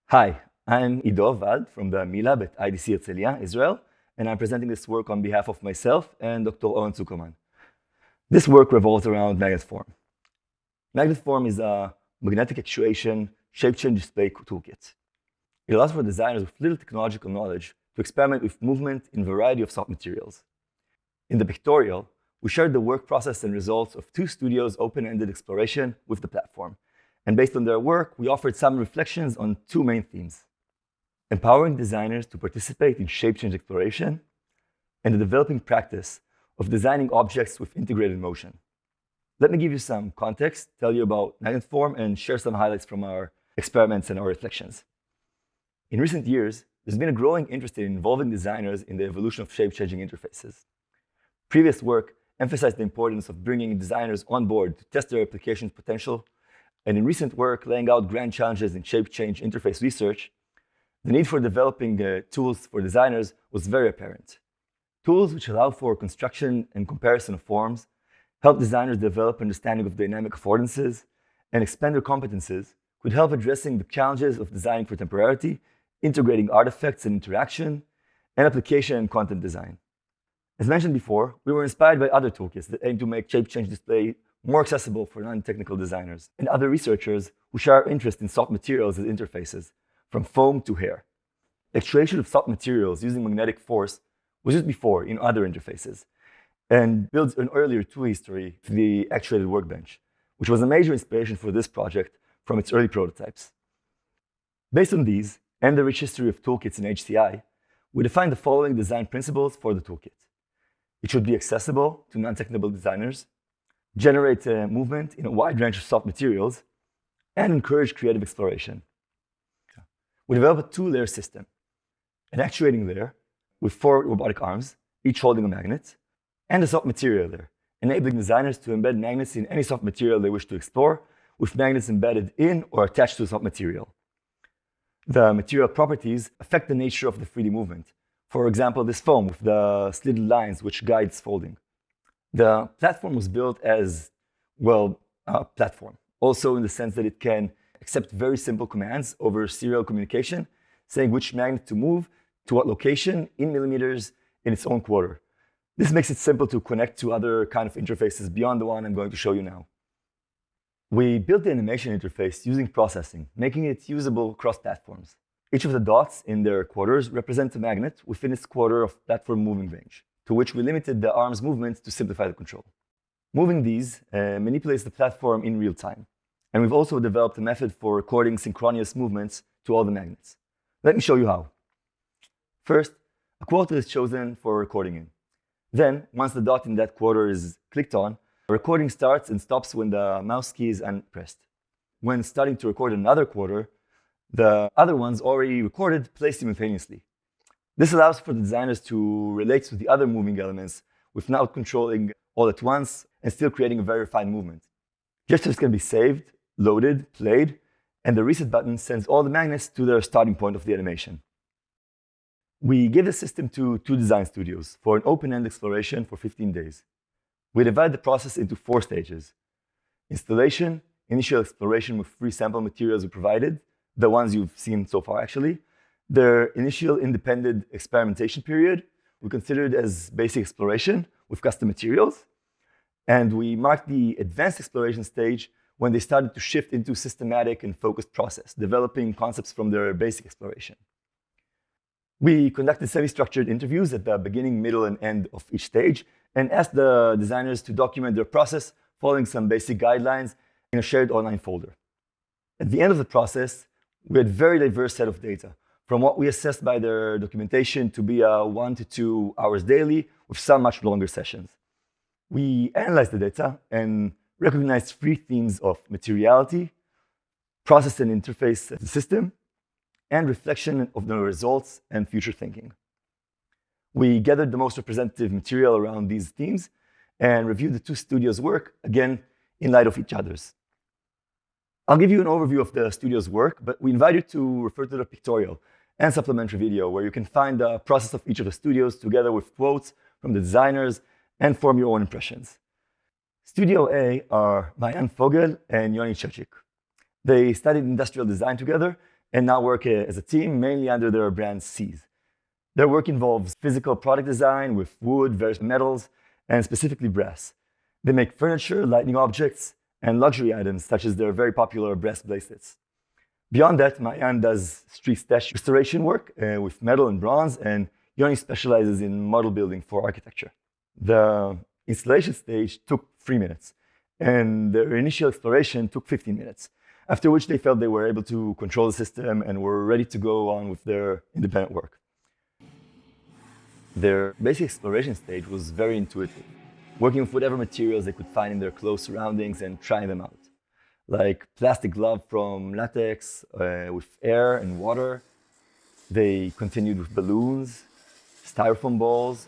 Hi, I'm Ido Vald from the Milab at IDC Herzliya, Israel, and I'm presenting this work on behalf of myself and Dr. Owen Zuckerman. This work revolves around Magnetform. Magnetform is a magnetic actuation shape-change display toolkit. It allows for designers with little technological knowledge to experiment with movement in a variety of soft materials. In the pictorial, we shared the work process and results of two studios' open-ended exploration with the platform. And based on their work, we offered some reflections on two main themes: empowering designers to participate in shape-change exploration, and the developing practice of designing objects with integrated motion. Let me give you some context, tell you about Magnetform, and share some highlights from our experiments and our reflections. In recent years, there's been a growing interest in involving designers in the evolution of shape-changing interfaces. Previous work emphasized the importance of bringing designers on board to test their application's potential. And in recent work, laying out grand challenges in shape-change interface research, the need for developing tools for designers was very apparent. Tools which allow for construction and comparison of forms, help designers develop understanding of dynamic affordances, and expand their competences could help addressing the challenges of designing for temporality, integrating artifacts and interaction, and application and content design. As mentioned before, we were inspired by other toolkits that aim to make shape-change display more accessible for non-technical designers, and other researchers who share interest in soft materials as interfaces, from foam to hair. Actuation of soft materials using magnetic force was used before in other interfaces, and builds an earlier tool history to the actuated workbench, which was a major inspiration for this project from its early prototypes. Based on these, and the rich history of toolkits in HCI, we defined the following design principles for the toolkit. It should be accessible to non-technical designers, generate movement in a wide range of soft materials, and encourage creative exploration. We developed a two-layer system, an actuating layer with 4 robotic arms, each holding a magnet, and a soft material layer, enabling designers to embed magnets in any soft material they wish to explore, with magnets embedded in or attached to the soft material. The material properties affect the nature of the 3D movement. For example, this foam with the slitted lines which guides folding. The platform was built as, well, a platform, also in the sense that it can accept very simple commands over serial communication, saying which magnet to move to what location in millimeters in its own quarter. This makes it simple to connect to other kind of interfaces beyond the one I'm going to show you now. We built the animation interface using processing, making it usable across platforms. Each of the dots in their quarters represents a magnet within its quarter of platform moving range, to which we limited the arm's movement to simplify the control. Moving these manipulates the platform in real time. And we've also developed a method for recording synchronous movements to all the magnets. Let me show you how. First, a quarter is chosen for recording in. Then, once the dot in that quarter is clicked on, the recording starts and stops when the mouse key is unpressed. When starting to record another quarter, the other ones already recorded play simultaneously. This allows for the designers to relate to the other moving elements without controlling all at once and still creating a very refined movement. Gestures can be saved, loaded, played, and the reset button sends all the magnets to their starting point of the animation. We give the system to 2 design studios for an open-end exploration for 15 days. We divide the process into 4 stages: installation, initial exploration with 3 sample materials we provided, the ones you've seen so far actually, their initial independent experimentation period we considered as basic exploration with custom materials, and we marked the advanced exploration stage when they started to shift into systematic and focused process, developing concepts from their basic exploration. We conducted semi-structured interviews at the beginning, middle, and end of each stage, and asked the designers to document their process following some basic guidelines in a shared online folder. At the end of the process, we had a very diverse set of data, from what we assessed by their documentation to be 1 to 2 hours daily, with some much longer sessions. We analyzed the data and recognized 3 themes of materiality, process and interface of the system, and reflection of the results and future thinking. We gathered the most representative material around these themes and reviewed the 2 studios' work, again, in light of each other's. I'll give you an overview of the studio's work, but we invite you to refer to the pictorial and supplementary video where you can find the process of each of the studios together with quotes from the designers and form your own impressions. Studio A are Mayan Fogel and Yoni Chechik. They studied industrial design together and now work as a team, mainly under their brand Seas. Their work involves physical product design with wood, various metals, and specifically brass. They make furniture, lighting objects, and luxury items, such as their very popular brass bracelets. Beyond that, Mayan does street stash restoration work with metal and bronze, and Yoni specializes in model building for architecture. The installation stage took 3 minutes, and their initial exploration took 15 minutes, after which they felt they were able to control the system and were ready to go on with their independent work. Their basic exploration stage was very intuitive, working with whatever materials they could find in their close surroundings and trying them out, like plastic glove from latex with air and water. They continued with balloons, styrofoam balls,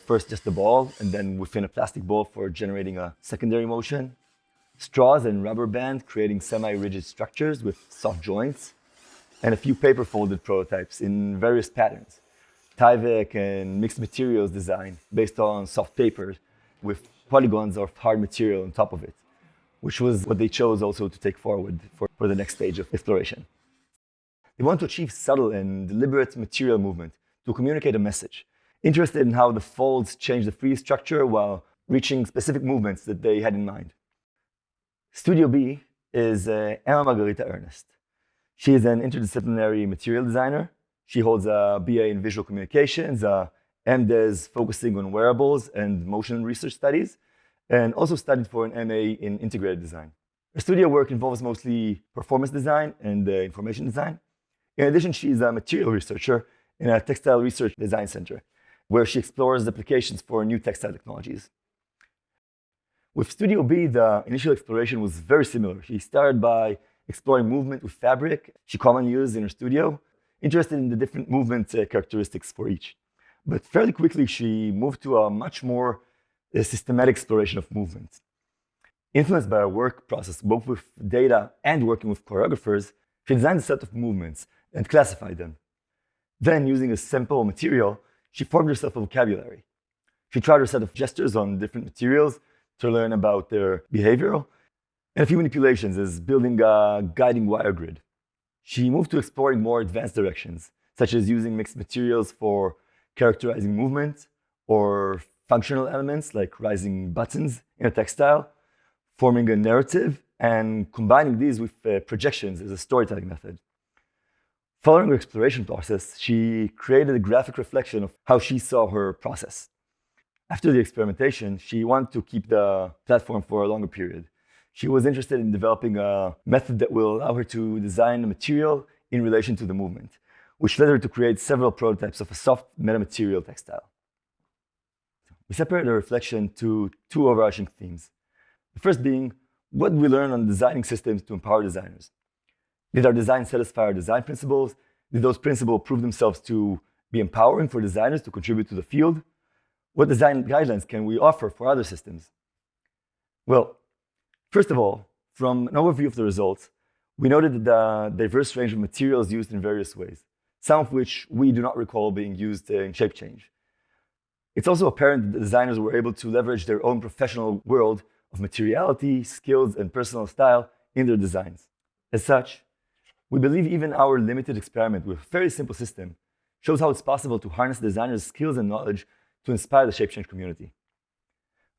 first just a ball, and then within a plastic ball for generating a secondary motion. Straws and rubber band creating semi-rigid structures with soft joints, and a few paper-folded prototypes in various patterns. Tyvek and mixed materials design based on soft paper with polygons of hard material on top of it, which was what they chose also to take forward for the next stage of exploration. They want to achieve subtle and deliberate material movement to communicate a message, interested in how the folds change the 3D structure while reaching specific movements that they had in mind. Studio B is Emma Margarita Ernest. She is an interdisciplinary material designer. She holds a BA in visual communications, a MDes focusing on wearables and motion research studies, and also studied for an MA in integrated design. Her studio work involves mostly performance design and information design. In addition, she is a material researcher in a textile research design center, where she explores applications for new textile technologies. With Studio B, the initial exploration was very similar. She started by exploring movement with fabric she commonly used in her studio, interested in the different movement characteristics for each. But fairly quickly, she moved to a much more systematic exploration of movement. Influenced by her work process, both with data and working with choreographers, she designed a set of movements and classified them. Then, using a simple material, she formed herself a vocabulary. She tried a set of gestures on different materials to learn about their behavior, and a few manipulations as building a guiding wire grid. She moved to exploring more advanced directions, such as using mixed materials for characterizing movement, or functional elements like rising buttons in a textile, forming a narrative, and combining these with projections as a storytelling method. Following her exploration process, she created a graphic reflection of how she saw her process. After the experimentation, she wanted to keep the platform for a longer period. She was interested in developing a method that will allow her to design a material in relation to the movement, which led her to create several prototypes of a soft metamaterial textile. We separated the reflection to two overarching themes. The first being, what did we learn on designing systems to empower designers? Did our design satisfy our design principles? Did those principles prove themselves to be empowering for designers to contribute to the field? What design guidelines can we offer for other systems? Well, first of all, from an overview of the results, we noted the diverse range of materials used in various ways, some of which we do not recall being used in shape change. It's also apparent that the designers were able to leverage their own professional world of materiality, skills, and personal style in their designs. As such, we believe even our limited experiment with a very simple system shows how it's possible to harness designers' skills and knowledge to inspire the shape change community.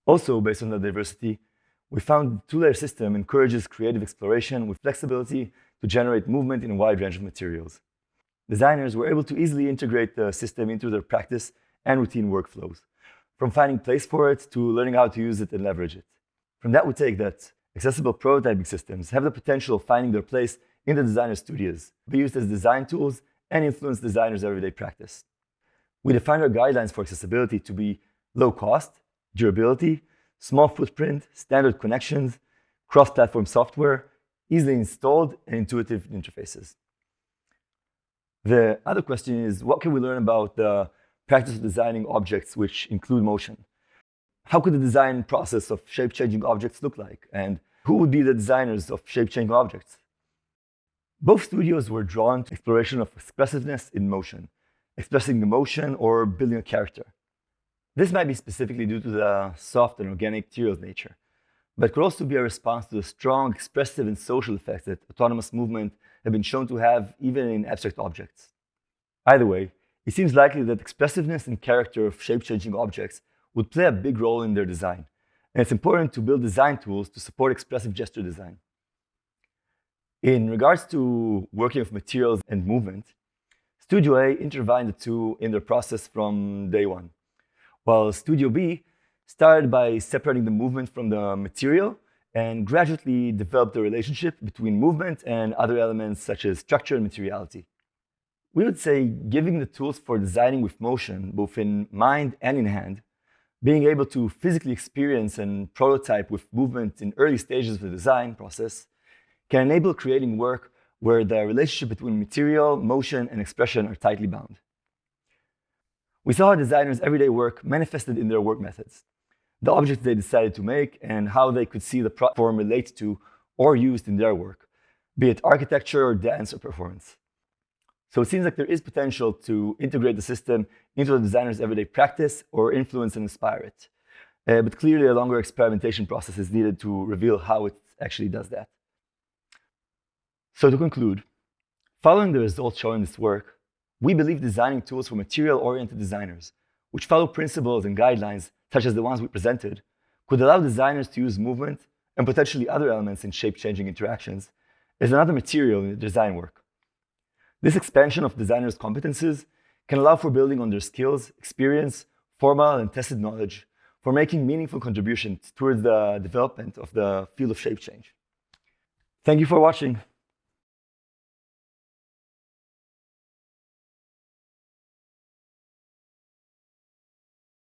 Also, based on the diversity, we found the two-layer system encourages creative exploration with flexibility to generate movement in a wide range of materials. Designers were able to easily integrate the system into their practice and routine workflows, from finding place for it to learning how to use it and leverage it. From that, we take that accessible prototyping systems have the potential of finding their place in the designer studios, be used as design tools, and influence designers' everyday practice. We defined our guidelines for accessibility to be low cost, durability, small footprint, standard connections, cross-platform software, easily installed, and intuitive interfaces. The other question is, what can we learn about the practice of designing objects which include motion? How could the design process of shape-changing objects look like? And who would be the designers of shape-changing objects? Both studios were drawn to exploration of expressiveness in motion, expressing emotion or building a character. This might be specifically due to the soft and organic materials nature, but could also be a response to the strong expressive and social effects that autonomous movement have been shown to have even in abstract objects. Either way, it seems likely that expressiveness and character of shape-changing objects would play a big role in their design, and it's important to build design tools to support expressive gesture design. In regards to working with materials and movement, Studio A intertwined the two in their process from day one, while Studio B started by separating the movement from the material and gradually developed the relationship between movement and other elements such as structure and materiality. We would say giving the tools for designing with motion, both in mind and in hand, being able to physically experience and prototype with movement in early stages of the design process can enable creating work where the relationship between material, motion, and expression are tightly bound. We saw how designers' everyday work manifested in their work methods, the objects they decided to make, and how they could see the platform relate to or used in their work, be it architecture or dance or performance. So it seems like there is potential to integrate the system into the designer's everyday practice or influence and inspire it. But clearly a longer experimentation process is needed to reveal how it actually does that. So to conclude, following the results shown in this work, we believe designing tools for material-oriented designers, which follow principles and guidelines such as the ones we presented, could allow designers to use movement and potentially other elements in shape-changing interactions as another material in the design work. This expansion of designers' competences can allow for building on their skills, experience, formal and tested knowledge for making meaningful contributions towards the development of the field of shape change. Thank you for watching.